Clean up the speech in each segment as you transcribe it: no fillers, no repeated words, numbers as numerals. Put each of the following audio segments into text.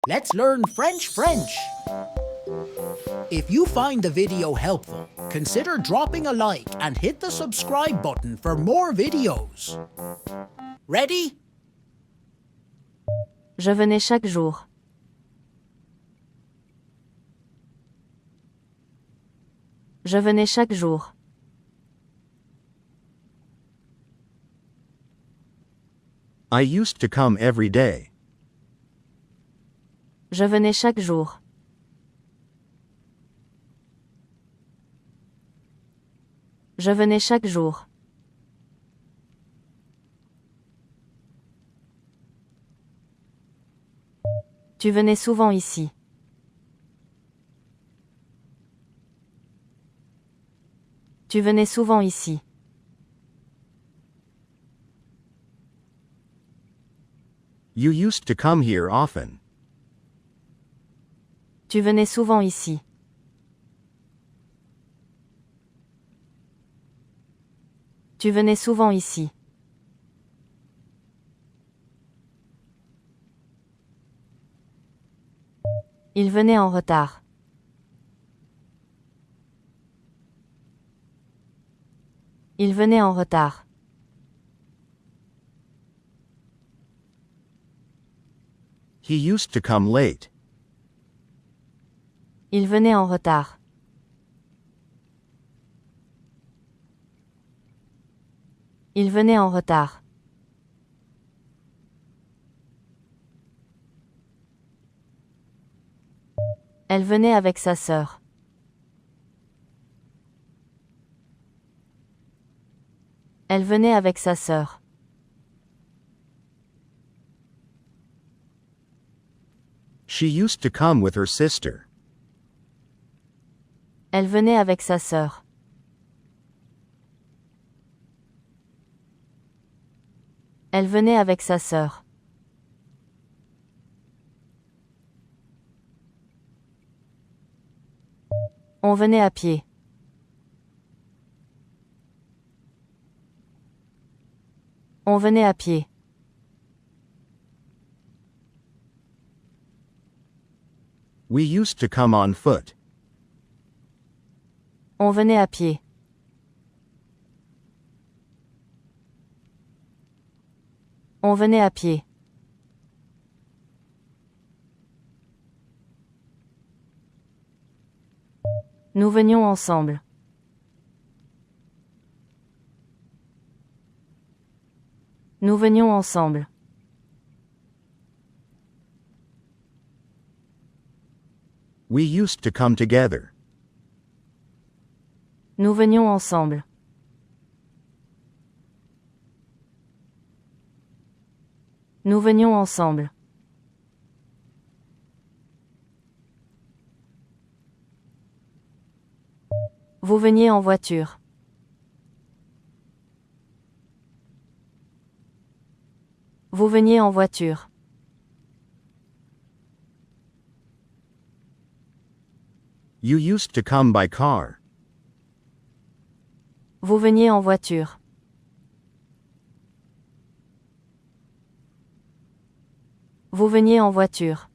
Let's learn French. If you find the video helpful, consider dropping a like and hit the subscribe button for more videos. Ready? Je venais chaque jour. Je venais chaque jour. I used to come every day. Je venais chaque jour. Je venais chaque jour. Tu venais souvent ici. Tu venais souvent ici. You used to come here often. Tu venais souvent ici. Tu venais souvent ici. Il venait en retard. Il venait en retard. He used to come late. Il venait en retard. Il venait en retard. Elle venait avec sa sœur. Elle venait avec sa sœur. She used to come with her sister. Elle venait avec sa sœur. Elle venait avec sa sœur. On venait à pied. On venait à pied. We used to come on foot. On venait à pied. On venait à pied. Nous venions ensemble. Nous venions ensemble. We used to come together. Nous venions ensemble. Nous venions ensemble. Vous veniez en voiture. Vous veniez en voiture. You used to come by car. Vous veniez en voiture. Vous veniez en voiture.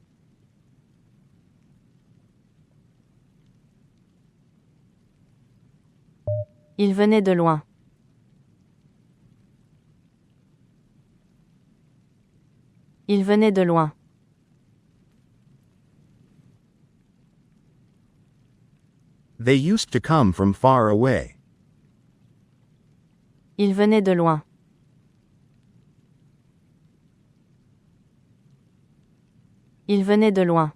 Il venait de loin. Il venait de loin. They used to come from far away. Il venait de loin. Il venait de loin.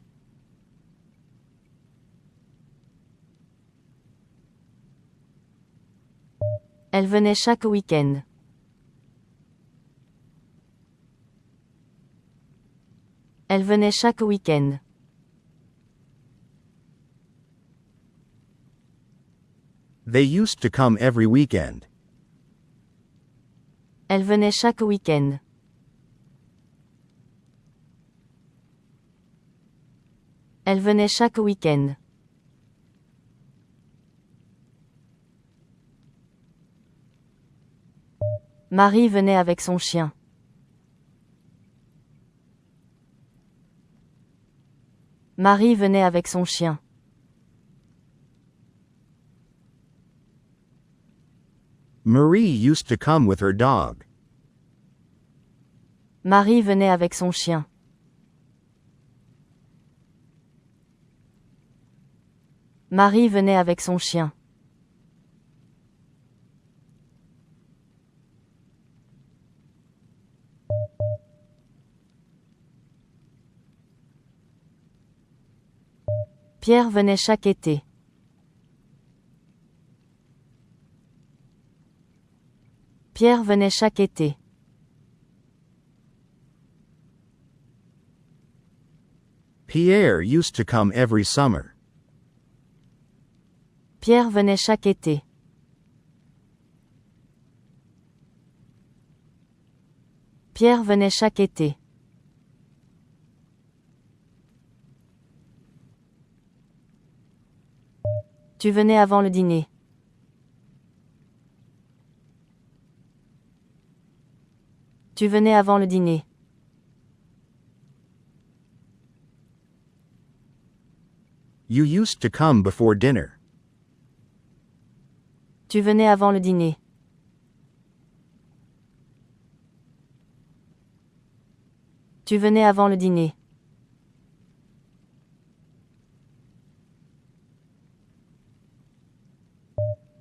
Elle venait chaque week-end. Elle venait chaque week-end. They used to come every weekend. Elle venait chaque week-end. Elle venait chaque week-end. Marie venait avec son chien. Marie venait avec son chien. Marie used to come with her dog. Marie venait avec son chien. Marie venait avec son chien. Pierre venait chaque été. Pierre venait chaque été. Pierre used to come every summer. Pierre venait chaque été. Pierre venait chaque été. Tu venais avant le dîner. Tu venais avant le dîner. You used to come before dinner. Tu venais avant le dîner. Tu venais avant le dîner.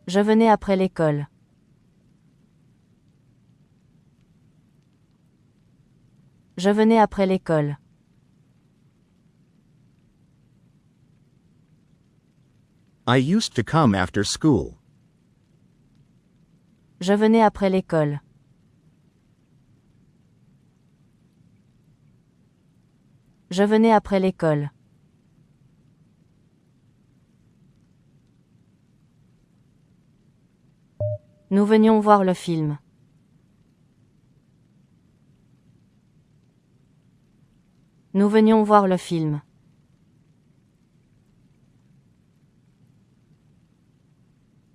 Je venais après l'école. Je venais après l'école. I used to come after school. Je venais après l'école. Je venais après l'école. Nous venions voir le film. Nous venions voir le film.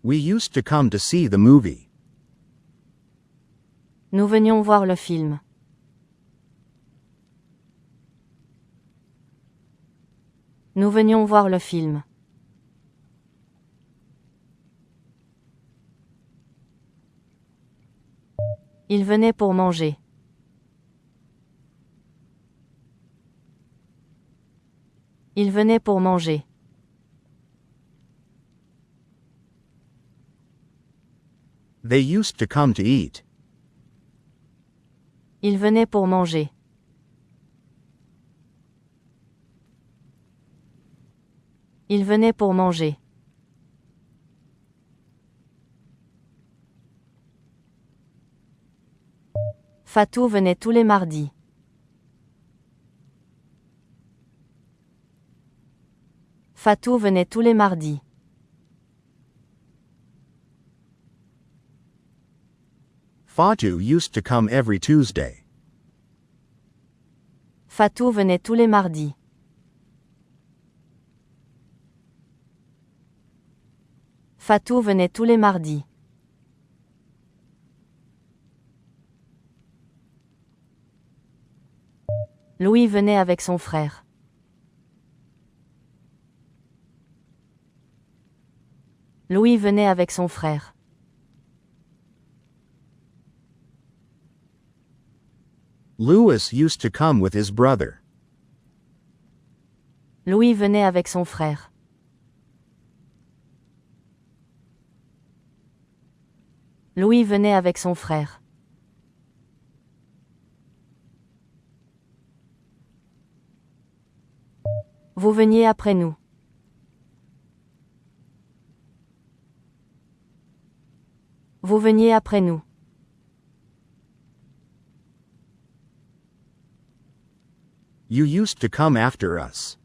We used to come to see the movie. Nous venions voir le film. Nous venions voir le film. Il venait pour manger. Il venait pour manger. They used to come to eat. Il venait pour manger. Il venait pour manger. Fatou venait tous les mardis. Fatou venait tous les mardis. Fatou used to come every Tuesday. Fatou venait tous les mardis. Fatou venait tous les mardis. Louis venait avec son frère. Louis venait avec son frère. Louis used to come with his brother. Louis venait avec son frère. Louis venait avec son frère. Vous veniez après nous. Vous veniez après nous. You used to come after us.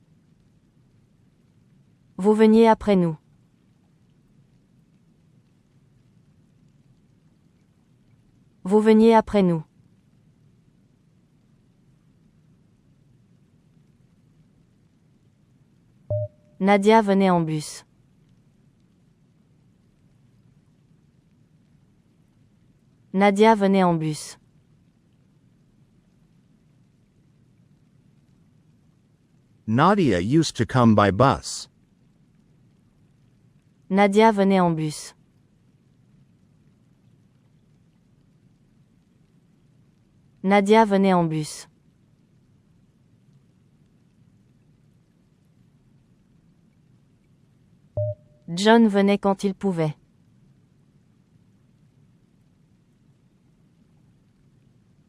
Vous veniez après nous. Vous veniez après nous. Nadia venait en bus. Nadia venait en bus. Nadia used to come by bus. Nadia venait en bus. Nadia venait en bus. John venait quand il pouvait.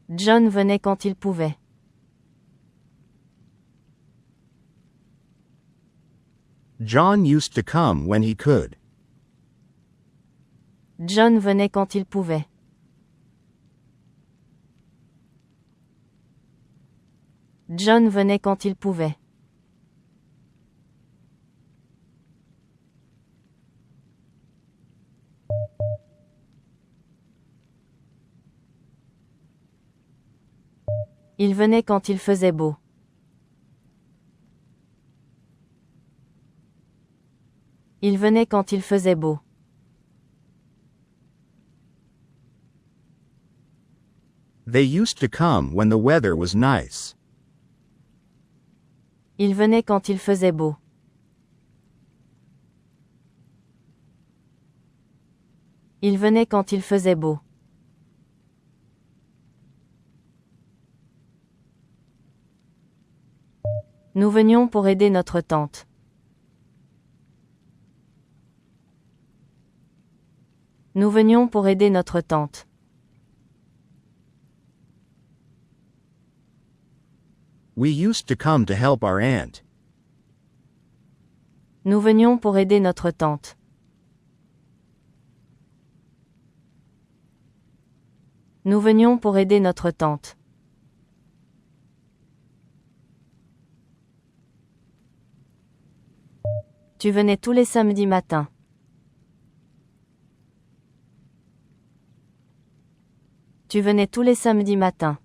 John venait quand il pouvait. John used to come when he could. John venait quand il pouvait. John venait quand il pouvait. Il venait quand il faisait beau. Il venait quand il faisait beau. They used to come when the weather was nice. Il venait quand il faisait beau. Il venait quand il faisait beau. Nous venions pour aider notre tante. Nous venions pour aider notre tante. We used to come to help our aunt. Nous venions pour aider notre tante. Nous venions pour aider notre tante. Tu venais tous les samedis matins. Tu venais tous les samedis matins.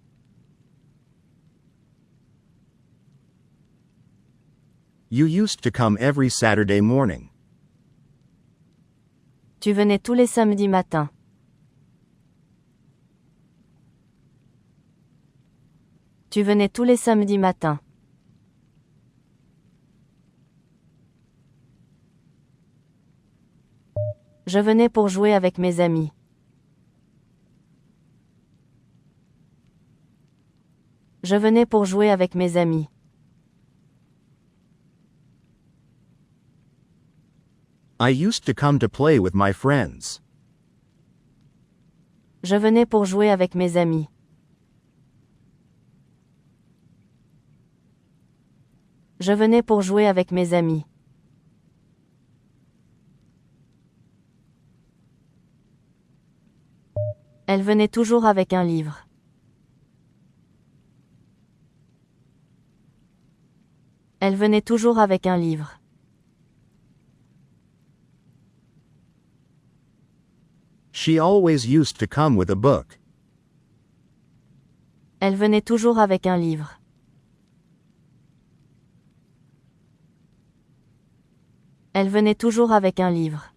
You used to come every Saturday morning. Tu venais tous les samedis matins. Tu venais tous les samedis matins. Je venais pour jouer avec mes amis. Je venais pour jouer avec mes amis. I used to come to play with my friends. Je venais pour jouer avec mes amis. Je venais pour jouer avec mes amis. Elle venait toujours avec un livre. Elle venait toujours avec un livre. She always used to come with a book. Elle venait toujours avec un livre. Elle venait toujours avec un livre.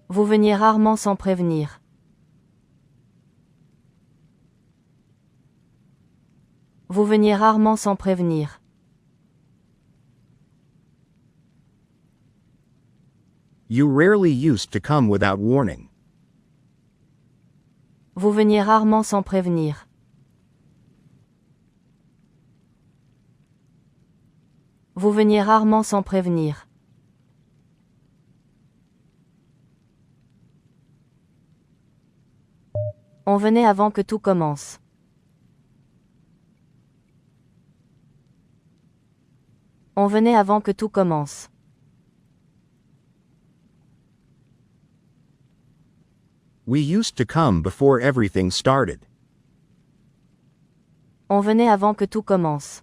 Vous veniez rarement sans prévenir. Vous veniez rarement sans prévenir. You rarely used to come without warning. Vous veniez rarement sans prévenir. Vous veniez rarement sans prévenir. On venait avant que tout commence. On venait avant que tout commence. We used to come before everything started. On venait avant que tout commence.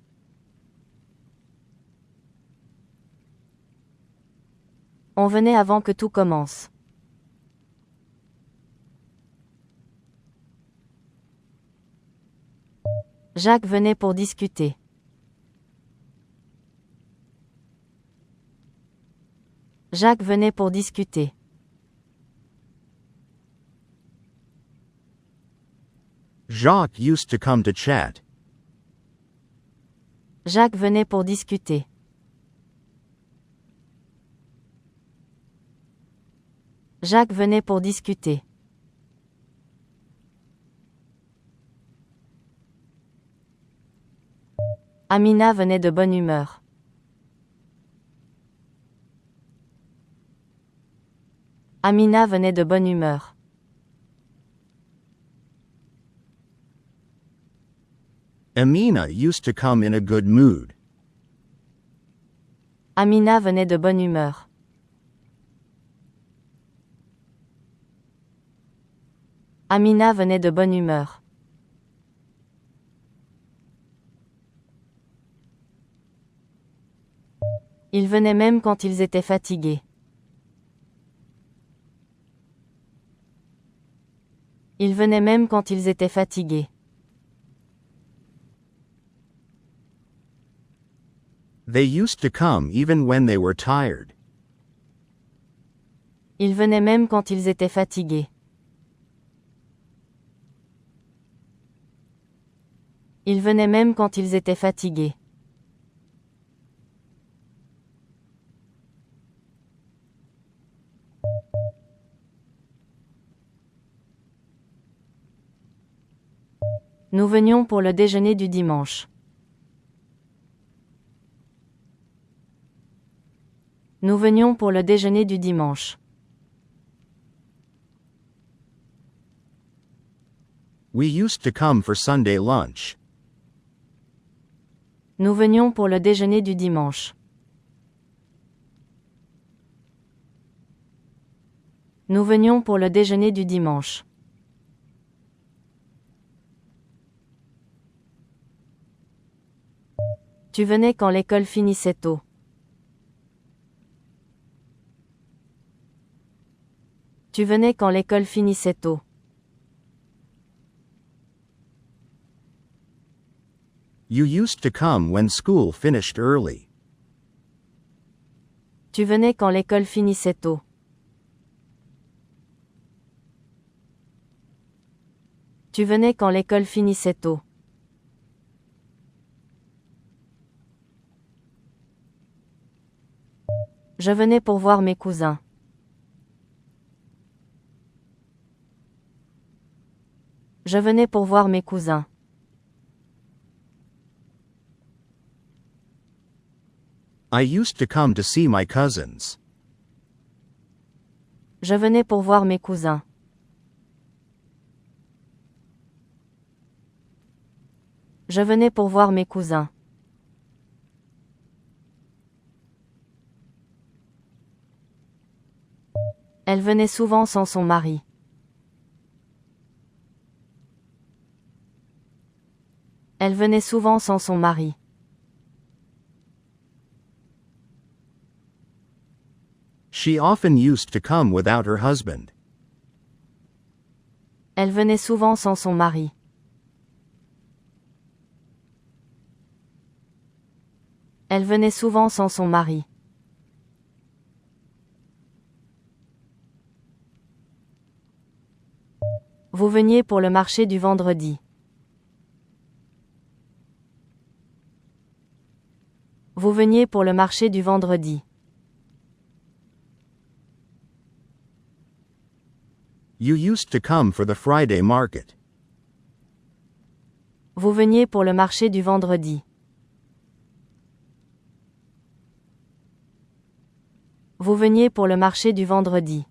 On venait avant que tout commence. Jacques venait pour discuter. Jacques venait pour discuter. Jacques used to come to chat. Jacques venait pour discuter. Jacques venait pour discuter. Amina venait de bonne humeur. Amina venait de bonne humeur. Amina used to come in a good mood. Amina venait de bonne humeur. Amina venait de bonne humeur. Ils venaient même quand ils étaient fatigués. Ils venaient même quand ils étaient fatigués. They used to come even when they were tired. Ils venaient même quand ils étaient fatigués. Ils venaient même quand ils étaient fatigués. Nous venions pour le déjeuner du dimanche. Nous venions pour le déjeuner du dimanche. We used to come for Sunday lunch. Nous venions pour le déjeuner du dimanche. Nous venions pour le déjeuner du dimanche. Tu venais quand l'école finissait tôt. Tu venais quand l'école finissait tôt. You used to come when school finished early. Tu venais quand l'école finissait tôt. Tu venais quand l'école finissait tôt. Je venais pour voir mes cousins. Je venais pour voir mes cousins. I used to come to see my cousins. Je venais pour voir mes cousins. Je venais pour voir mes cousins. Elle venait souvent sans son mari. Elle venait souvent sans son mari. She often used to come without her husband. Elle venait souvent sans son mari. Elle venait souvent sans son mari. Vous veniez pour le marché du vendredi. Vous veniez pour le marché du vendredi. You used to come for the Friday market. Vous veniez pour le marché du vendredi. Vous veniez pour le marché du vendredi.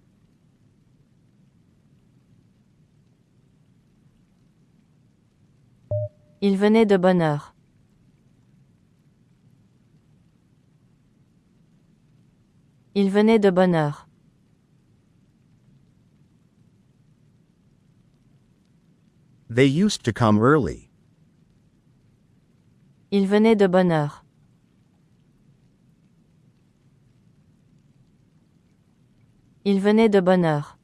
Il venait de bonne heure. Il venait de bonne heure. They used to come early. Il venait de bonne heure. Il venait de bonne heure.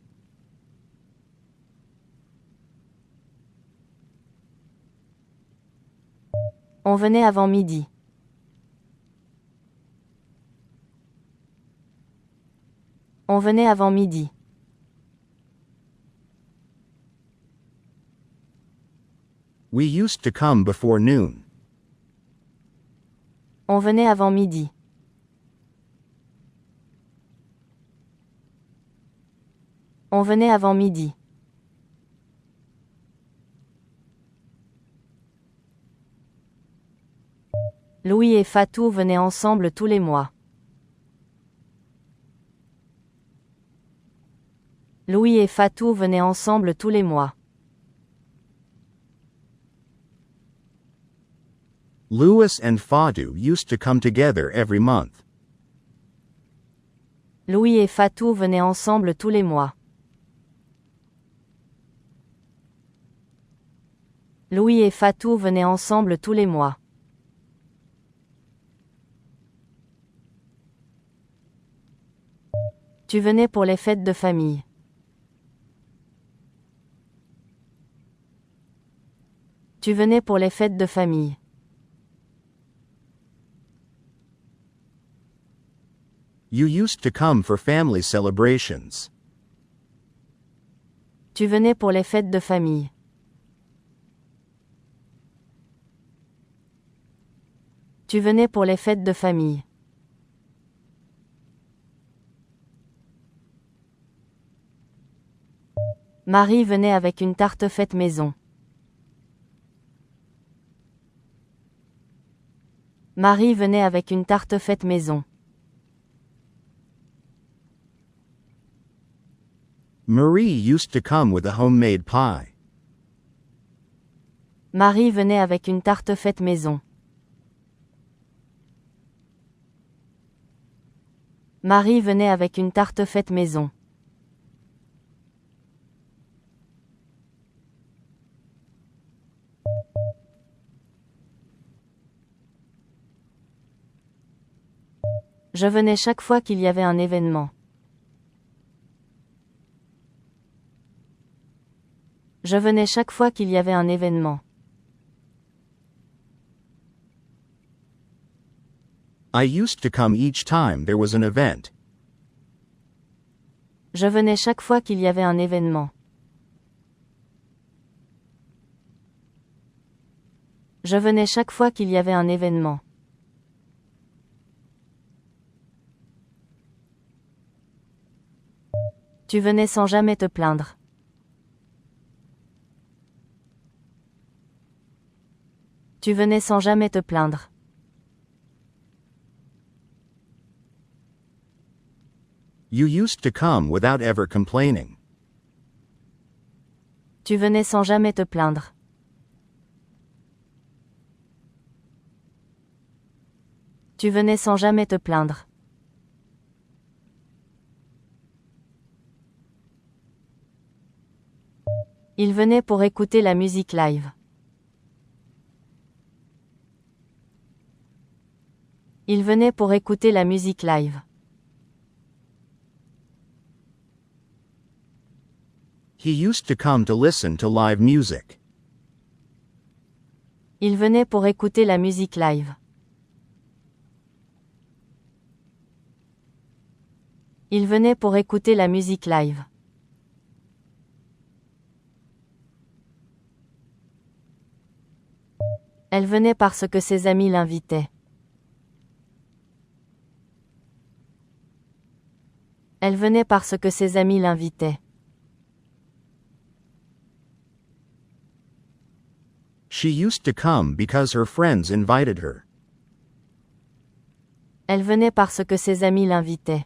On venait avant midi. On venait avant midi. We used to come before noon. On venait avant midi. On venait avant midi. Louis et Fatou venaient ensemble tous les mois. Louis et Fatou venaient ensemble tous les mois. Louis and Fatou used to come together every month. Louis et Fatou venaient ensemble tous les mois. Louis et Fatou venaient ensemble tous les mois. Tu venais pour les fêtes de famille. Tu venais pour les fêtes de famille. You used to come for family celebrations. Tu venais pour les fêtes de famille. Tu venais pour les fêtes de famille. Marie venait avec une tarte faite maison. Marie venait avec une tarte faite maison. Marie used to come with a homemade pie. Marie venait avec une tarte faite maison. Marie venait avec une tarte faite maison. Je venais chaque fois qu'il y avait un événement. Je venais chaque fois qu'il y avait un événement. I used to come each time there was an event. Je venais chaque fois qu'il y avait un événement. Je venais chaque fois qu'il y avait un événement. Tu venais sans jamais te plaindre. Tu venais sans jamais te plaindre. You used to come without ever complaining. Tu venais sans jamais te plaindre. Tu venais sans jamais te plaindre. Il venait pour écouter la musique live. Il venait pour écouter la musique live. He used to come to listen to live music. Il venait pour écouter la musique live. Il venait pour écouter la musique live. Elle venait parce que ses amis l'invitaient. Elle venait parce que ses amis l'invitaient. She used to come because her friends invited her. Elle venait parce que ses amis l'invitaient.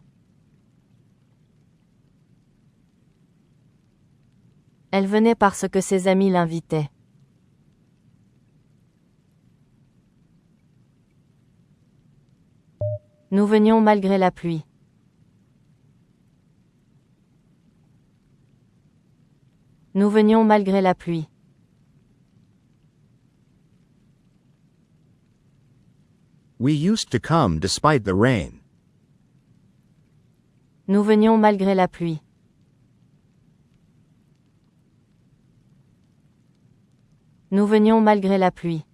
Elle venait parce que ses amis l'invitaient. Nous venions malgré la pluie. Nous venions malgré la pluie. We used to come despite the rain. Nous venions malgré la pluie. Nous venions malgré la pluie.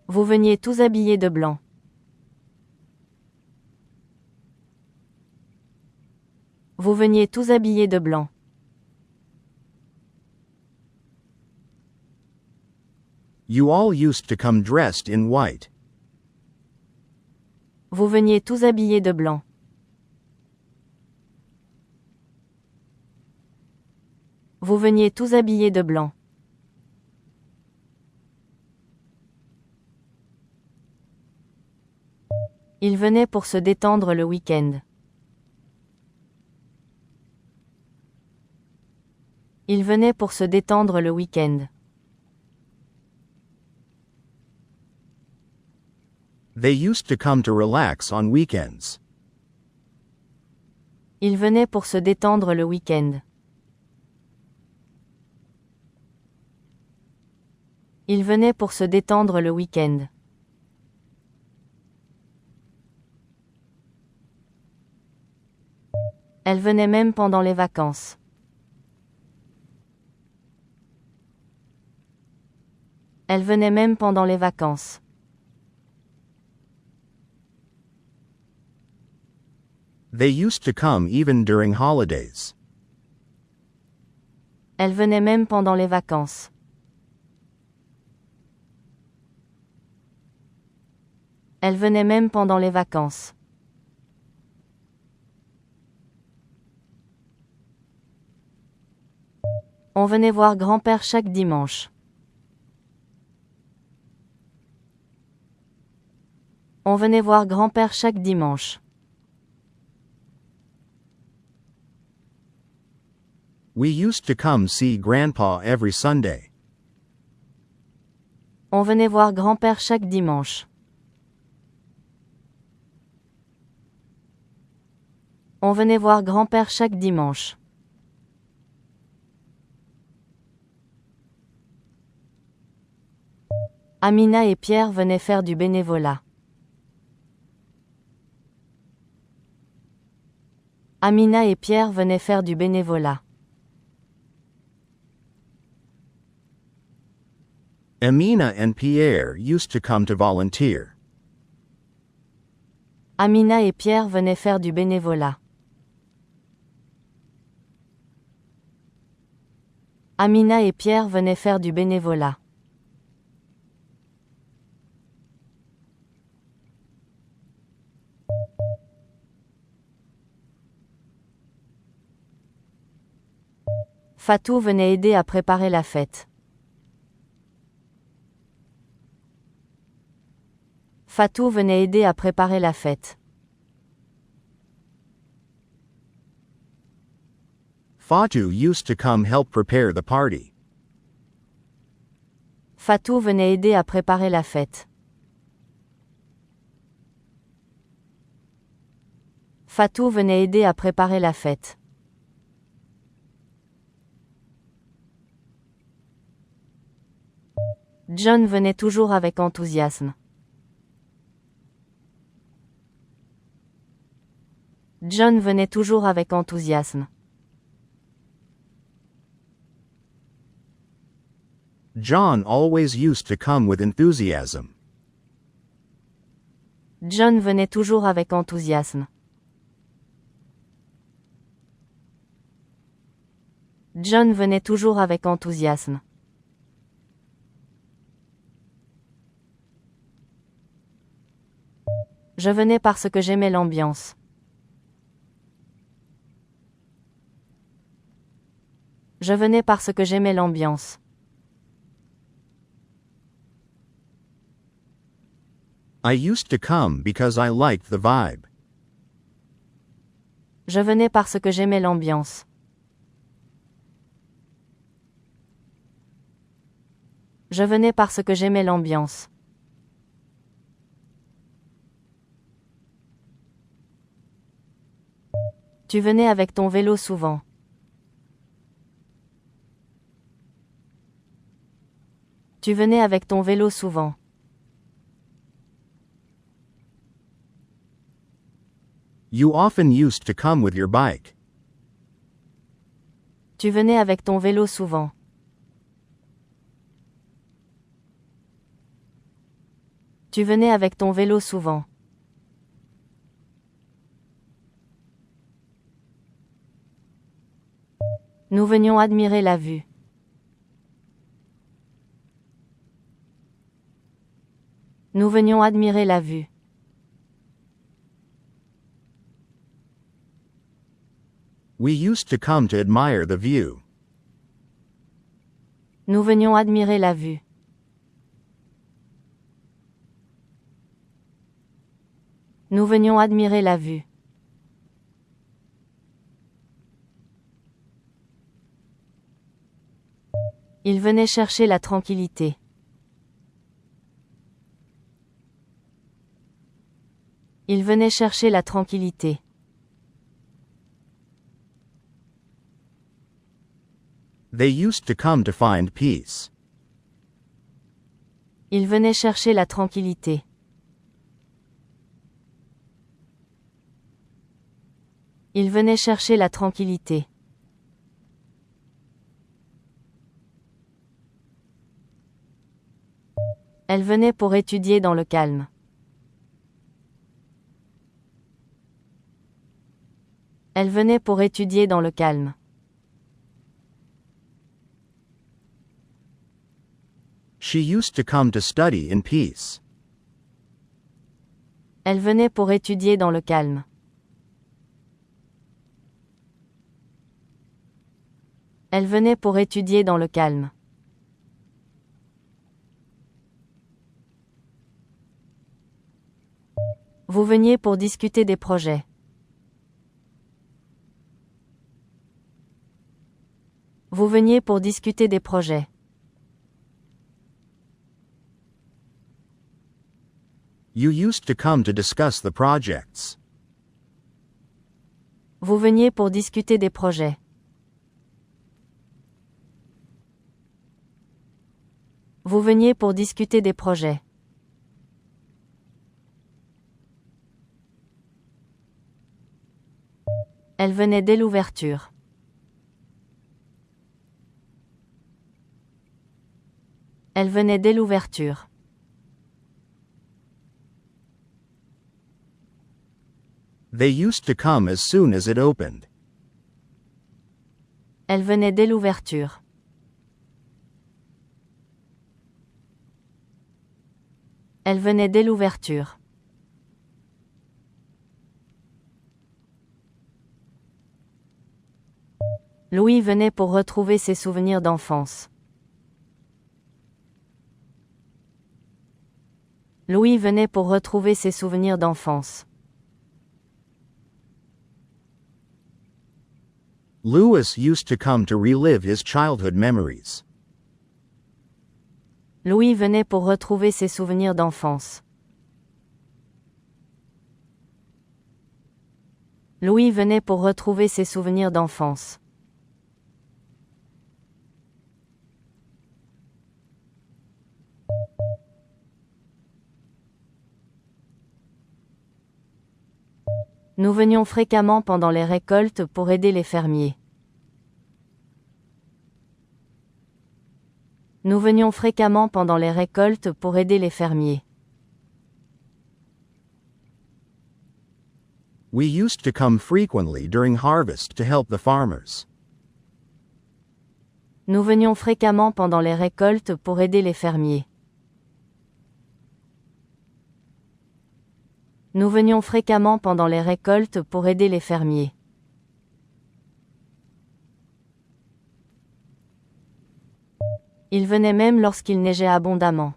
Vous veniez tous habillés de blanc. Vous veniez tous habillés de blanc. You all used to come dressed in white. Vous veniez tous habillés de blanc. Vous veniez tous habillés de blanc. Il venait pour se détendre le week-end. Il venait pour se détendre le week-end. They used to come to relax on weekends. Il venait pour se détendre le week-end. Il venait pour se détendre le week-end. Elle venait même pendant les vacances. Elle venait même pendant les vacances. They used to come even during holidays. Elle venait même pendant les vacances. Elle venait même pendant les vacances. On venait voir grand-père chaque dimanche. On venait voir grand-père chaque dimanche. We used to come see Grandpa every Sunday. On venait voir grand-père chaque dimanche. On venait voir grand-père chaque dimanche. Amina et Pierre venaient faire du bénévolat. Amina et Pierre venaient faire du bénévolat. Amina and Pierre used to come to volunteer. Amina et Pierre venaient faire du bénévolat. Amina et Pierre venaient faire du bénévolat. Fatou venait aider à préparer la fête. Fatou venait aider à préparer la fête. Fatou used to come help prepare the party. Fatou venait aider à préparer la fête. Fatou venait aider à préparer la fête. John venait toujours avec enthousiasme. John venait toujours avec enthousiasme. John always used to come with enthusiasm. John venait toujours avec enthousiasme. John venait toujours avec enthousiasme. Je venais parce que j'aimais l'ambiance. Je venais parce que j'aimais l'ambiance. I used to come because I liked the vibe. Je venais parce que j'aimais l'ambiance. Je venais parce que j'aimais l'ambiance. Tu venais avec ton vélo souvent. Tu venais avec ton vélo souvent. You often used to come with your bike. Tu venais avec ton vélo souvent. Tu venais avec ton vélo souvent. Nous venions admirer la vue. Nous venions admirer la vue. We used to come to admire the view. Nous venions admirer la vue. Nous venions admirer la vue. Il venait chercher la tranquillité. Il venait chercher la tranquillité. They used to come to find peace. Il venait chercher la tranquillité. Il venait chercher la tranquillité. Elle venait pour étudier dans le calme. Elle venait pour étudier dans le calme. She used to come to study in peace. Elle venait pour étudier dans le calme. Elle venait pour étudier dans le calme. Vous veniez pour discuter des projets. Vous veniez pour discuter des projets. You used to come to discuss the projects. Vous veniez pour discuter des projets. Vous veniez pour discuter des projets. Elle venait dès l'ouverture. Elle venait dès l'ouverture. They used to come as soon as it opened. Elle venait dès l'ouverture. Elle venait dès l'ouverture. Louis venait pour retrouver ses souvenirs d'enfance. Louis venait pour retrouver ses souvenirs d'enfance. Louis used to come to relive his childhood memories. Louis venait pour retrouver ses souvenirs d'enfance. Louis venait pour retrouver ses souvenirs d'enfance. Nous venions fréquemment pendant les récoltes pour aider les fermiers. Nous venions fréquemment pendant les récoltes pour aider les fermiers. We used to come frequently during harvest to help the farmers. Nous venions fréquemment pendant les récoltes pour aider les fermiers. Nous venions fréquemment pendant les récoltes pour aider les fermiers. Il venait même lorsqu'il neigeait abondamment.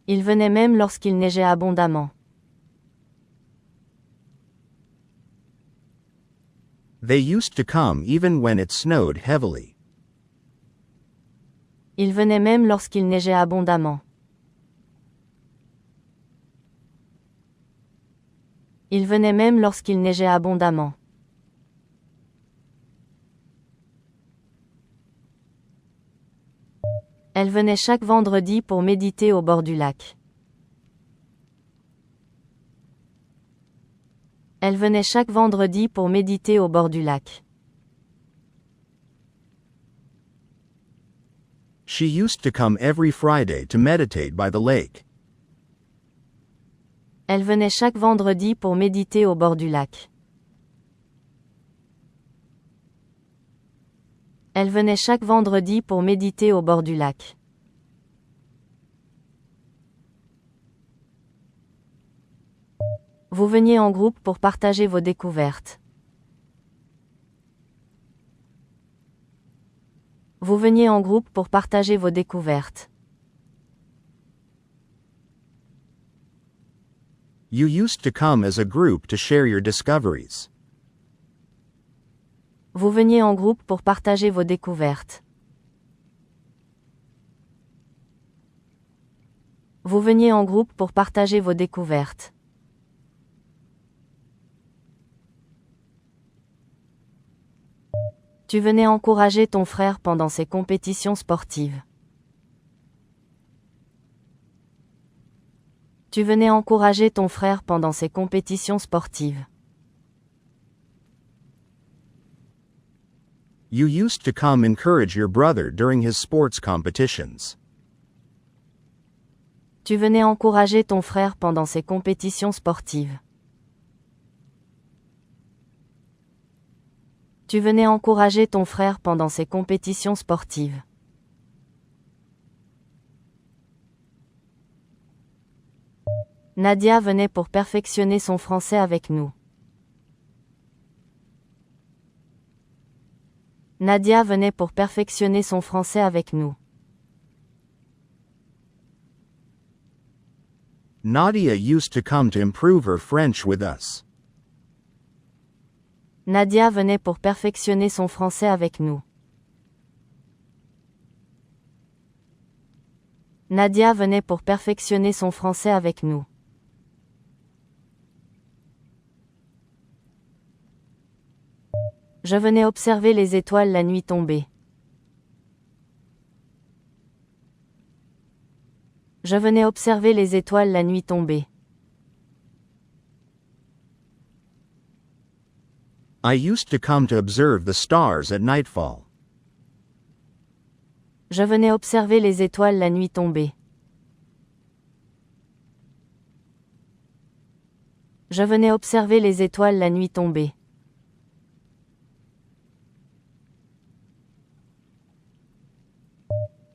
Il venait même lorsqu'il neigeait abondamment. They used to come even when it snowed heavily. Il venait même lorsqu'il neigeait abondamment. Il venait même lorsqu'il neigeait abondamment. Elle venait chaque vendredi pour méditer au bord du lac. Elle venait chaque vendredi pour méditer au bord du lac. She used to come every Friday to meditate by the lake. Elle venait chaque vendredi pour méditer au bord du lac. Elle venait chaque vendredi pour méditer au bord du lac. Vous veniez en groupe pour partager vos découvertes. Vous veniez en groupe pour partager vos découvertes. You used to come as a group to share your discoveries. Vous veniez en groupe pour partager vos découvertes. Vous veniez en groupe pour partager vos découvertes. Tu venais encourager ton frère pendant ses compétitions sportives. Tu venais encourager ton frère pendant ses compétitions sportives. You used to come encourage your brother during his sports competitions. Tu venais encourager ton frère pendant ses compétitions sportives. Tu venais encourager ton frère pendant ses compétitions sportives. Nadia venait pour perfectionner son français avec nous. Nadia venait pour perfectionner son français avec nous. Nadia used to come to improve her French with us. Nadia venait pour perfectionner son français avec nous. Nadia venait pour perfectionner son français avec nous. Je venais observer les étoiles la nuit tombée. Je venais observer les étoiles la nuit tombée. I used to come to observe the stars at nightfall. Je venais observer les étoiles la nuit tombée. Je venais observer les étoiles la nuit tombée.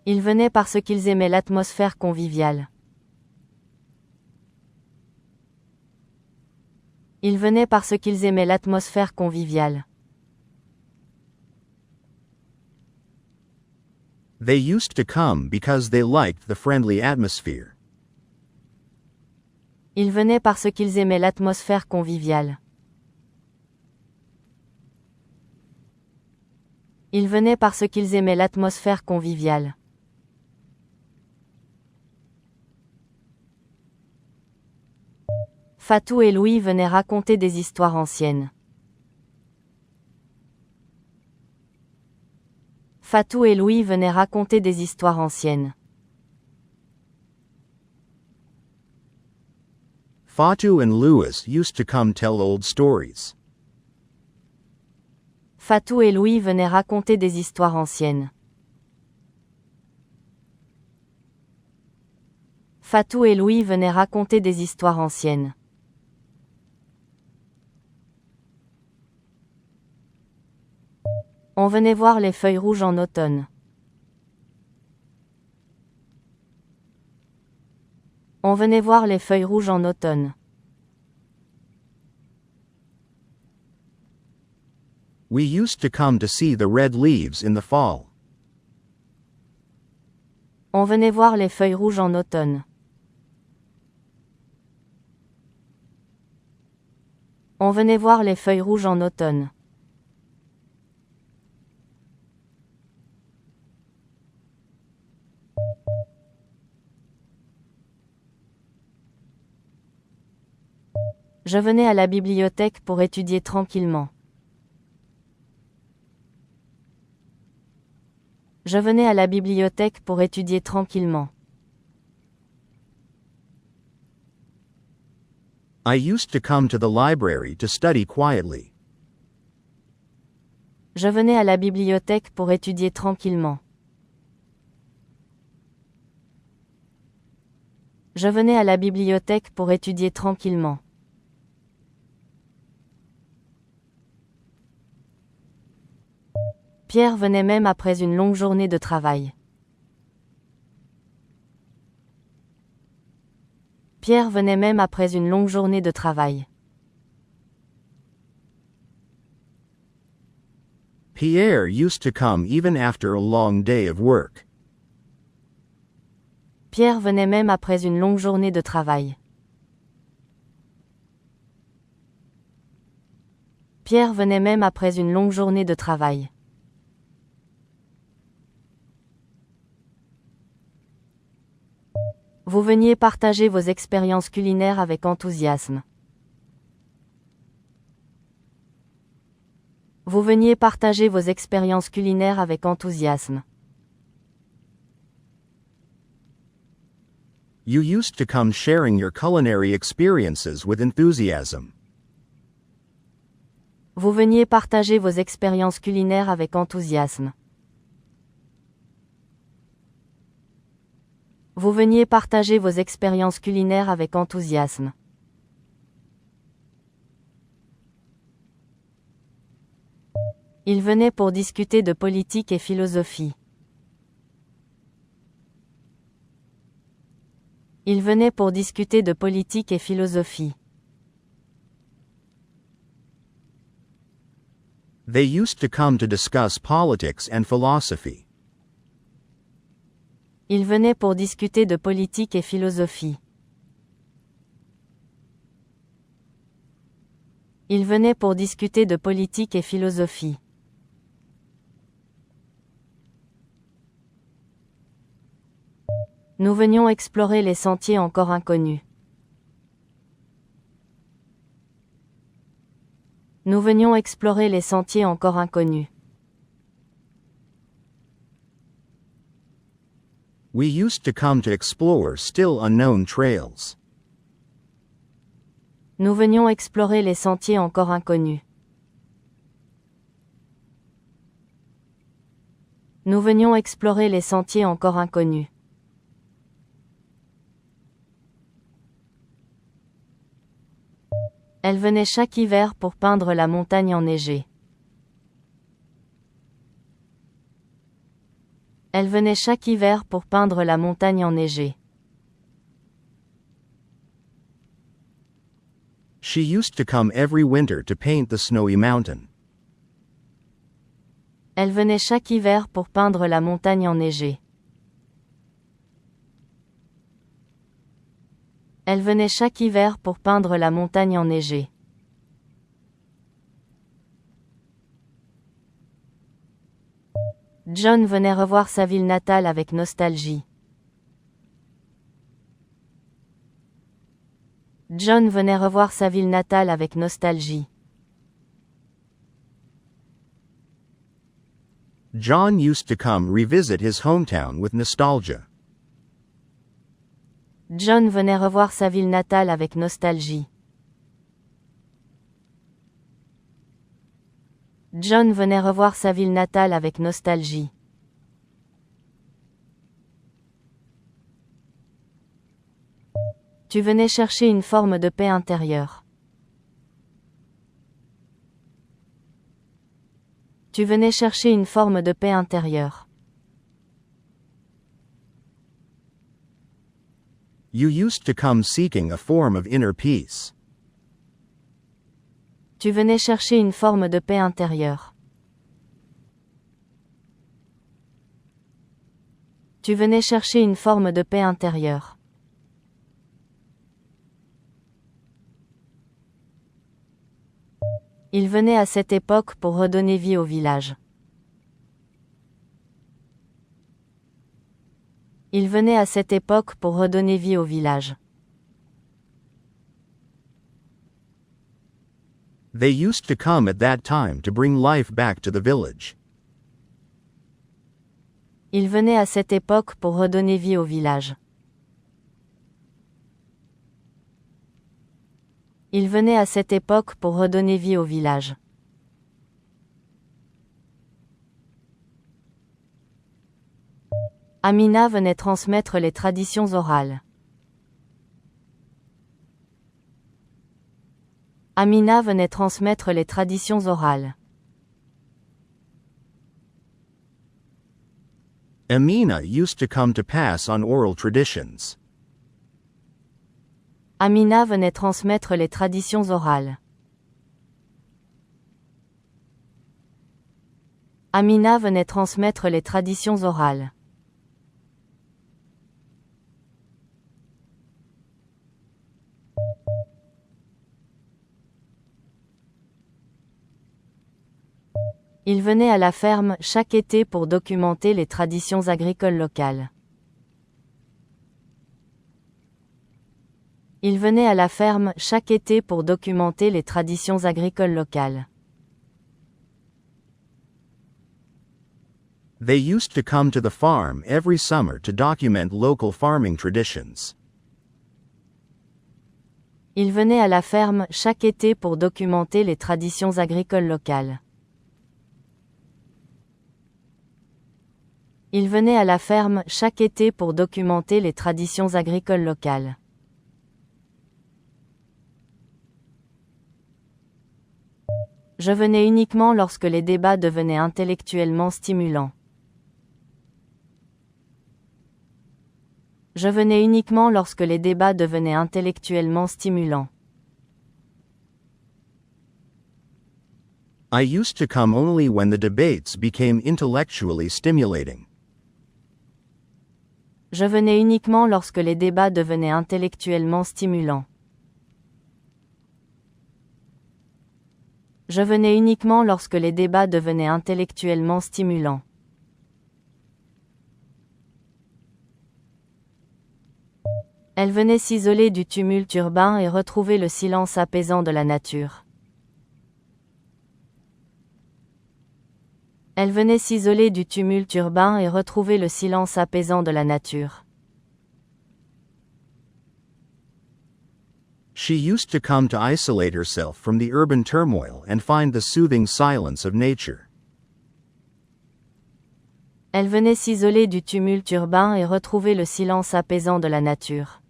Ils venaient parce qu'ils aimaient l'atmosphère conviviale. Ils venaient parce qu'ils aimaient l'atmosphère conviviale. They used to come because they liked the friendly atmosphere. Ils venaient parce qu'ils aimaient l'atmosphère conviviale. Ils venaient parce qu'ils aimaient l'atmosphère conviviale. Fatou et Louis venaient raconter des histoires anciennes. Fatou et Louis venaient raconter des histoires anciennes. Fatou and Louis used to come tell old stories. Fatou et Louis venaient raconter des histoires anciennes. Fatou et Louis venaient raconter des histoires anciennes. On venait voir les feuilles rouges en automne. On venait voir les feuilles rouges en automne. We used to come to see the red leaves in the fall. On venait voir les feuilles rouges en automne. On venait voir les feuilles rouges en automne. Je venais à la bibliothèque pour étudier tranquillement. Je venais à la bibliothèque pour étudier tranquillement. I used to come to the library to study quietly. Je venais à la bibliothèque pour étudier tranquillement. Je venais à la bibliothèque pour étudier tranquillement. Pierre venait même après une longue journée de travail. Pierre venait même après une longue journée de travail. Pierre used to come even after a long day of work. Pierre venait même après une longue journée de travail. Pierre venait même après une longue journée de travail. Vous veniez partager vos expériences culinaires avec enthousiasme. Vous veniez partager vos expériences culinaires avec enthousiasme. You used to come sharing your culinary experiences with enthusiasm. Vous veniez partager vos expériences culinaires avec enthousiasme. Vous veniez partager vos expériences culinaires avec enthousiasme. Il venait pour discuter de politique et philosophie. Il venait pour discuter de politique et philosophie. They used to come to discuss politics and philosophy. Il venait pour discuter de politique et philosophie. Il venait pour discuter de politique et philosophie. Nous venions explorer les sentiers encore inconnus. Nous venions explorer les sentiers encore inconnus. We used to come to explore still unknown trails. Nous venions explorer les sentiers encore inconnus. Nous venions explorer les sentiers encore inconnus. Elle venait chaque hiver pour peindre la montagne enneigée. Elle venait chaque hiver pour peindre la montagne enneigée. She used to come every winter to paint the snowy mountain. Elle venait chaque hiver pour peindre la montagne enneigée. Elle venait chaque hiver pour peindre la montagne enneigée. John venait revoir sa ville natale avec nostalgie. John venait revoir sa ville natale avec nostalgie. John used to come revisit his hometown with nostalgia. John venait revoir sa ville natale avec nostalgie. John venait revoir sa ville natale avec nostalgie. Tu venais chercher une forme de paix intérieure. Tu venais chercher une forme de paix intérieure. You used to come seeking a form of inner peace. Tu venais chercher une forme de paix intérieure. Tu venais chercher une forme de paix intérieure. Il venait à cette époque pour redonner vie au village. Il venait à cette époque pour redonner vie au village. They used to come at that time to bring life back to the village. Il venait à cette époque pour redonner vie au village. Il venait à cette époque pour redonner vie au village. Amina venait transmettre les traditions orales. Amina venait transmettre les traditions orales. Amina used to come to pass on oral traditions. Amina venait transmettre les traditions orales. Amina venait transmettre les traditions orales. Il venait à la ferme chaque été pour documenter les traditions agricoles locales. Il venait à la ferme chaque été pour documenter les traditions agricoles locales. They used to come to the farm every summer to document local farming traditions. Il venait à la ferme chaque été pour documenter les traditions agricoles locales. Il venait à la ferme chaque été pour documenter les traditions agricoles locales. Je venais uniquement lorsque les débats devenaient intellectuellement stimulants. Je venais uniquement lorsque les débats devenaient intellectuellement stimulants. I used to come only when the debates became intellectually stimulating. Je venais uniquement lorsque les débats devenaient intellectuellement stimulants. Je venais uniquement lorsque les débats devenaient intellectuellement stimulants. Elle venait s'isoler du tumulte urbain et retrouver le silence apaisant de la nature. Elle venait s'isoler du tumulte urbain et retrouver le silence apaisant de la nature. She used to come to isolate herself from the urban turmoil and find the soothing silence of nature. Elle venait s'isoler du tumulte urbain et retrouver le silence apaisant de la nature.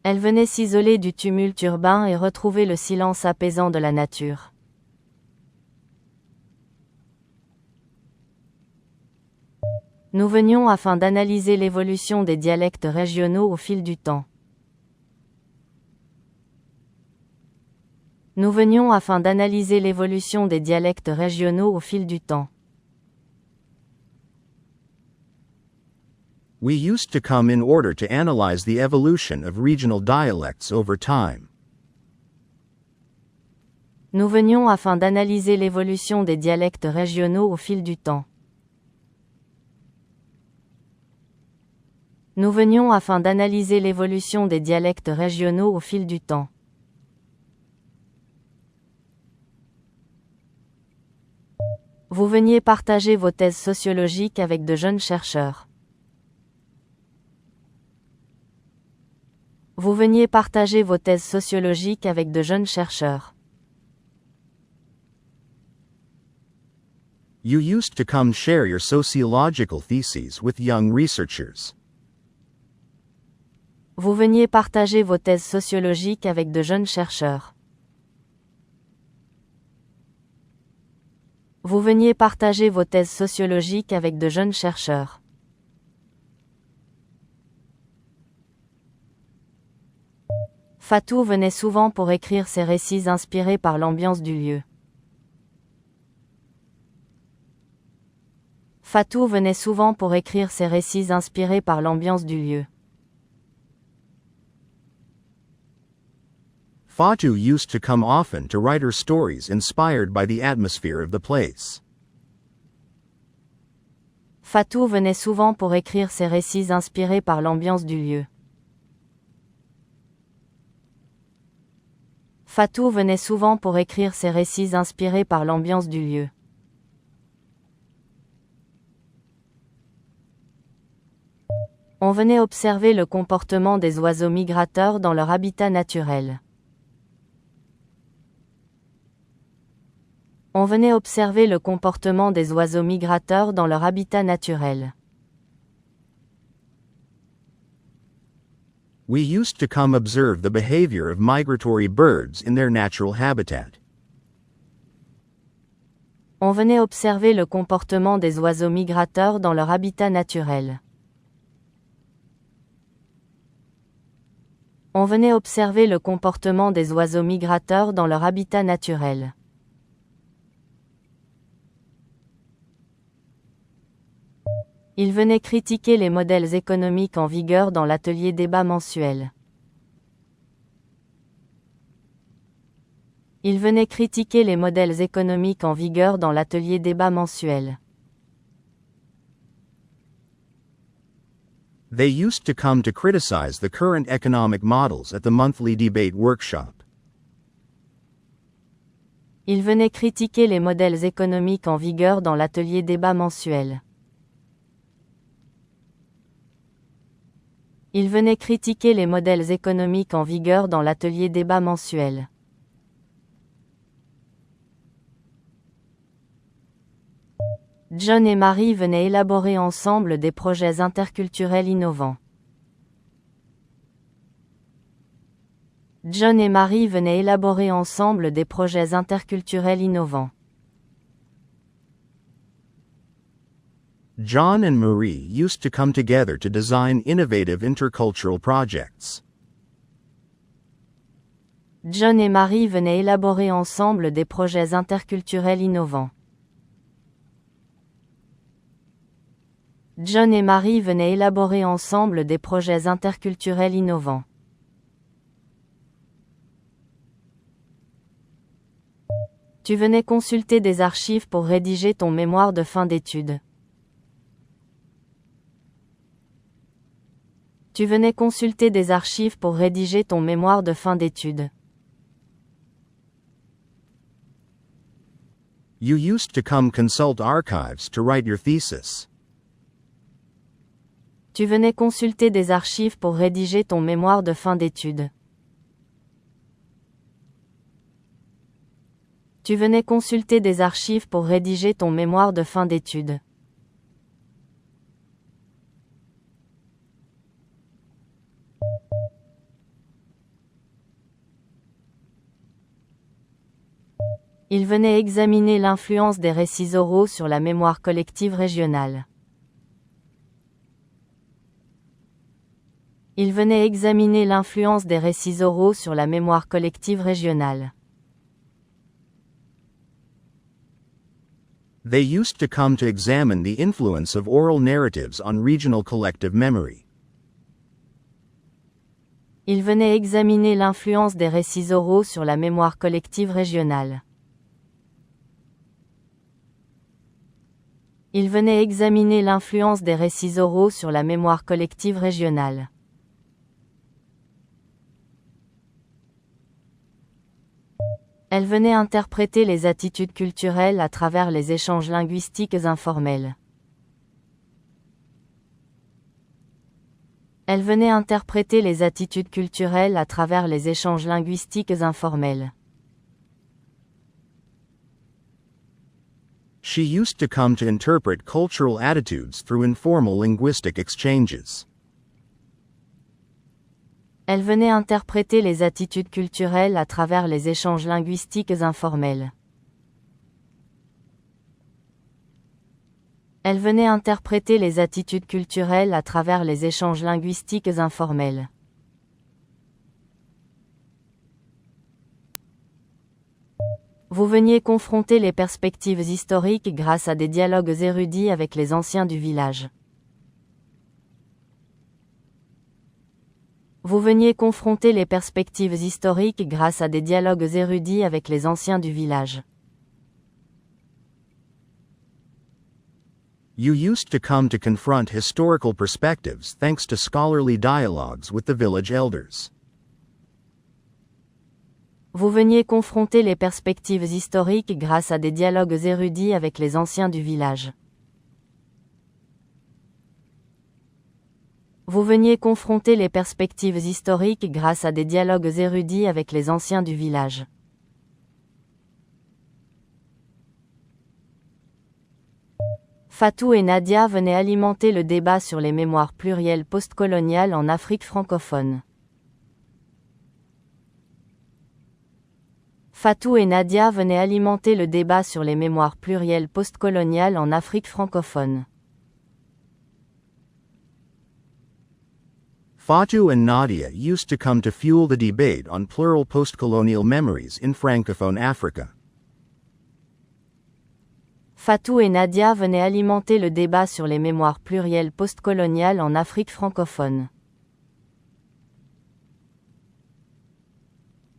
Elle venait s'isoler du tumulte urbain et retrouver le silence apaisant de la nature. Nous venions afin d'analyser l'évolution des dialectes régionaux au fil du temps. Nous venions afin d'analyser l'évolution des dialectes régionaux au fil du temps. We used to come in order to analyze the evolution of regional dialects over time. Nous venions afin d'analyser l'évolution des dialectes régionaux au fil du temps. Nous venions afin d'analyser l'évolution des dialectes régionaux au fil du temps. Vous veniez partager vos thèses sociologiques avec de jeunes chercheurs. Vous veniez partager vos thèses sociologiques avec de jeunes chercheurs. You used to come share your sociological theses with young researchers. Vous veniez partager vos thèses sociologiques avec de jeunes chercheurs. Vous veniez partager vos thèses sociologiques avec de jeunes chercheurs. Fatou venait souvent pour écrire ses récits inspirés par l'ambiance du lieu. Fatou venait souvent pour écrire ses récits inspirés par l'ambiance du lieu. Fatou used to come often to write her stories inspired by the atmosphere of the place. Fatou venait souvent pour écrire ses récits inspirés par l'ambiance du lieu. Fatou venait souvent pour écrire ses récits inspirés par l'ambiance du lieu. On venait observer le comportement des oiseaux migrateurs dans leur habitat naturel. On venait observer le comportement des oiseaux migrateurs dans leur habitat naturel. We used to come observe the behavior of migratory birds in their natural habitat. On venait observer le comportement des oiseaux migrateurs dans leur habitat naturel. On venait observer le comportement des oiseaux migrateurs dans leur habitat naturel. Il venait critiquer les modèles économiques en vigueur dans l'atelier débat mensuel. Il venait critiquer les modèles économiques en vigueur dans l'atelier débat mensuel. They used to come to criticize the current economic models at the monthly debate workshop. Il venait critiquer les modèles économiques en vigueur dans l'atelier débat mensuel. Il venait critiquer les modèles économiques en vigueur dans l'atelier débat mensuel. John et Mary venaient élaborer ensemble des projets interculturels innovants. John et Mary venaient élaborer ensemble des projets interculturels innovants. John and Marie used to come together to design innovative intercultural projects. John et Mary venaient élaborer ensemble des projets interculturels innovants. John et Mary venaient élaborer ensemble des projets interculturels innovants. Tu venais consulter des archives pour rédiger ton mémoire de fin d'études. Tu venais consulter des archives pour rédiger ton mémoire de fin d'études. You used to come consult archives to write your thesis. Tu venais consulter des archives pour rédiger ton mémoire de fin d'études. Tu venais consulter des archives pour rédiger ton mémoire de fin d'études. Il venait examiner l'influence des récits oraux sur la mémoire collective régionale. Il venait examiner l'influence des récits oraux sur la mémoire collective régionale. They used to come to examine the influence of oral narratives on regional collective memory. Il venait examiner l'influence des récits oraux sur la mémoire collective régionale. Il venait examiner l'influence des récits oraux sur la mémoire collective régionale. Elle venait interpréter les attitudes culturelles à travers les échanges linguistiques informels. Elle venait interpréter les attitudes culturelles à travers les échanges linguistiques informels. She used to come to interpret cultural attitudes through informal linguistic exchanges. Elle venait interpréter les attitudes culturelles à travers les échanges linguistiques informels. Elle venait interpréter les attitudes culturelles à travers les échanges linguistiques informels. Vous veniez confronter les perspectives historiques grâce à des dialogues érudits avec les anciens du village. Vous veniez confronter les perspectives historiques grâce à des dialogues érudits avec les anciens du village. You used to come to confront historical perspectives thanks to scholarly dialogues with the village elders. Vous veniez confronter les perspectives historiques grâce à des dialogues érudits avec les anciens du village. Vous veniez confronter les perspectives historiques grâce à des dialogues érudits avec les anciens du village. Fatou et Nadia venaient alimenter le débat sur les mémoires plurielles postcoloniales en Afrique francophone. Fatou et Nadia venaient alimenter le débat sur les mémoires plurielles postcoloniales en Afrique francophone. Fatou and Nadia used to come to fuel the debate on plural postcolonial memories in Francophone Africa. Fatou et Nadia venaient alimenter le débat sur les mémoires plurielles postcoloniales en Afrique francophone.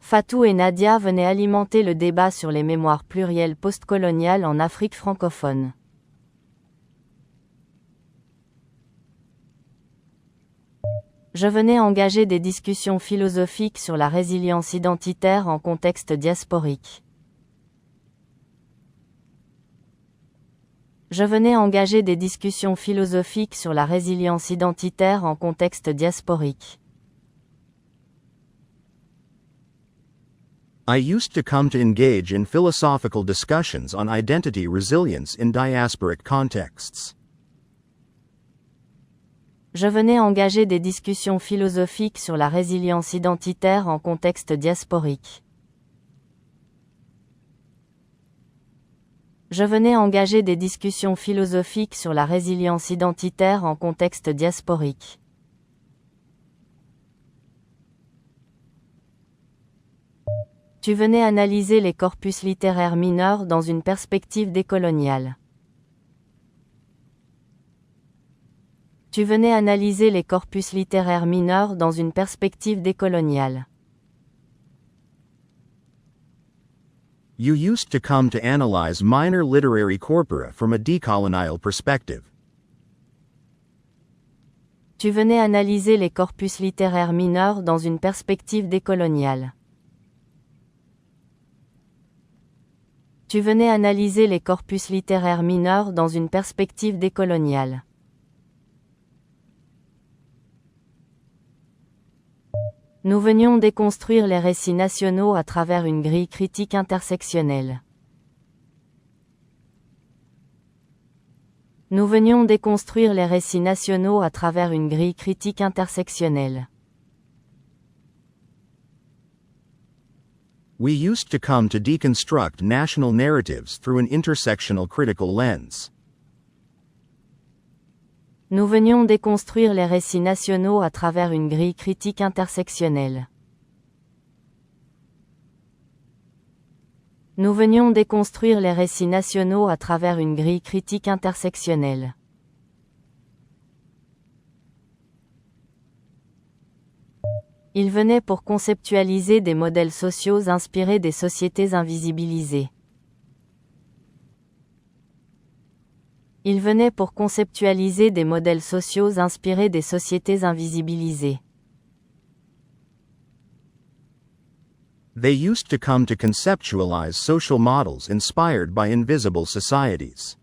Fatou et Nadia venaient alimenter le débat sur les mémoires plurielles postcoloniales en Afrique francophone. Je venais engager des discussions philosophiques sur la résilience identitaire en contexte diasporique. Je venais engager des discussions philosophiques sur la résilience identitaire en contexte diasporique. I used to come to engage in philosophical discussions on identity resilience in diasporic contexts. Je venais engager des discussions philosophiques sur la résilience identitaire en contexte diasporique. Je venais engager des discussions philosophiques sur la résilience identitaire en contexte diasporique. Tu venais analyser les corpus littéraires mineurs dans une perspective décoloniale. Tu venais analyser les corpus littéraires mineurs dans une perspective décoloniale. You used to come to analyze minor literary corpora from a decolonial perspective. Tu venais analyser les corpus littéraires mineurs dans une perspective décoloniale. Tu venais analyser les corpus littéraires mineurs dans une perspective décoloniale. Nous venions déconstruire les récits nationaux à travers une grille critique intersectionnelle. Nous venions déconstruire les récits nationaux à travers une grille critique intersectionnelle. We used to come to deconstruct national narratives through an intersectional critical lens. Nous venions déconstruire les récits nationaux à travers une grille critique intersectionnelle. Nous venions déconstruire les récits nationaux à travers une grille critique intersectionnelle. Il venait pour conceptualiser des modèles sociaux inspirés des sociétés invisibilisées. Il venait pour conceptualiser des modèles sociaux inspirés des sociétés invisibilisées. They used to come to conceptualize social models inspired by invisible societies.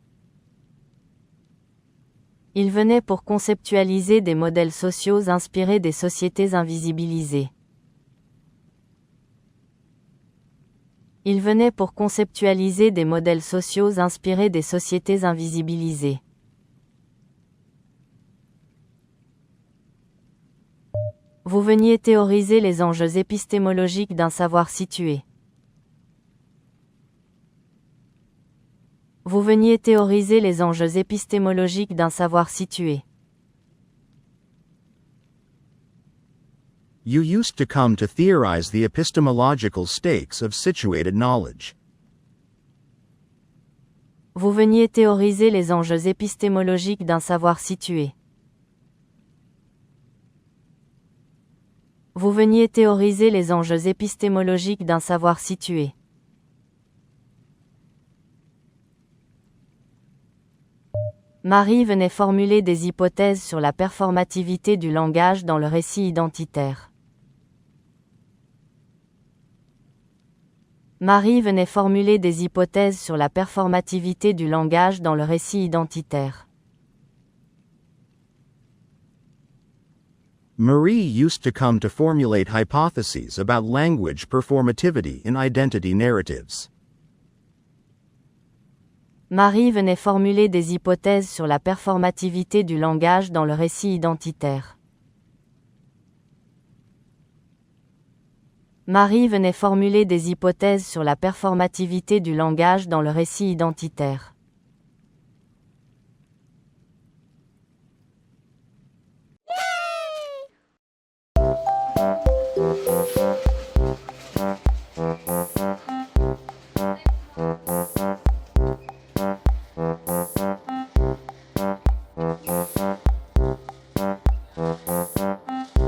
Il venait pour conceptualiser des modèles sociaux inspirés des sociétés invisibilisées. Il venait pour conceptualiser des modèles sociaux inspirés des sociétés invisibilisées. Vous veniez théoriser les enjeux épistémologiques d'un savoir situé. Vous veniez théoriser les enjeux épistémologiques d'un savoir situé. You used to come to theorize the epistemological stakes of situated knowledge. Vous veniez théoriser les enjeux épistémologiques d'un savoir situé. Vous veniez théoriser les enjeux épistémologiques d'un savoir situé. Marie venait formuler des hypothèses sur la performativité du langage dans le récit identitaire. Marie venait formuler des hypothèses sur la performativité du langage dans le récit identitaire. Marie used to come to formulate hypotheses about language performativity in identity narratives. Marie venait formuler des hypothèses sur la performativité du langage dans le récit identitaire. Marie venait formuler des hypothèses sur la performativité du langage dans le récit identitaire.